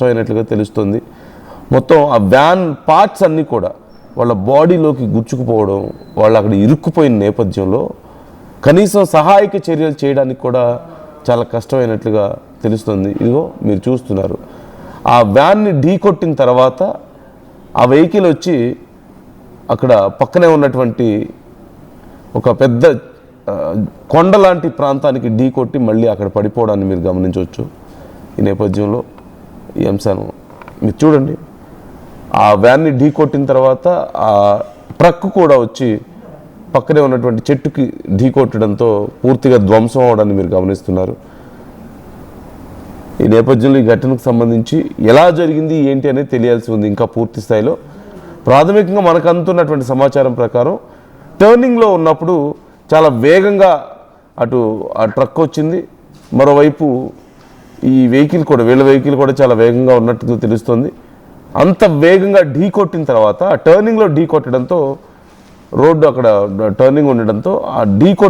కష్టమైనట్లుగా తెలుస్తుంది. మొత్తం ఆ వ్యాన్ పార్ట్స్ అన్నీ కూడా వాళ్ళ బాడీలోకి గుచ్చుకుపోవడం, వాళ్ళు అక్కడ ఇరుక్కుపోయిన నేపథ్యంలో కనీసం సహాయక చర్యలు చేయడానికి కూడా చాలా కష్టమైనట్లుగా తెలుస్తుంది. ఇదిగో మీరు చూస్తున్నారు, ఆ వ్యాన్ని ఢీకొట్టిన తర్వాత ఆ వెహికల్ వచ్చి అక్కడ పక్కనే ఉన్నటువంటి ఒక పెద్ద కొండ లాంటి ప్రాంతానికి ఢీకొట్టి మళ్ళీ అక్కడ పడిపోవడాన్ని మీరు గమనించవచ్చు. ఈ నేపథ్యంలో ఈ అంశాన్ని మీరు చూడండి, ఆ వ్యాన్ని ఢీకొట్టిన తర్వాత ఆ ట్రక్ కూడా వచ్చి పక్కనే ఉన్నటువంటి చెట్టుకి ఢీకొట్టడంతో పూర్తిగా ధ్వంసం అవడాన్ని మీరు గమనిస్తున్నారు. ఈ నేపథ్యంలో ఈ ఘటనకు సంబంధించి ఎలా జరిగింది ఏంటి అనేది తెలియాల్సి ఉంది ఇంకా పూర్తి స్థాయిలో. ప్రాథమికంగా మనకు అందుతున్నటువంటి సమాచారం ప్రకారం టర్నింగ్లో ఉన్నప్పుడు చాలా వేగంగా అటు ఆ ట్రక్ వచ్చింది, మరోవైపు ఈ వెహికల్ కూడా వీళ్ళ వెహికల్ కూడా చాలా వేగంగా ఉన్నట్టుగా తెలుస్తుంది. అంత వేగంగా ఢీకొట్టిన తర్వాత ఆ టర్నింగ్లో ఢీకొట్టడంతో రోడ్డు అక్కడ టర్నింగ్ ఉండడంతో ఆ ఢీకొట్టి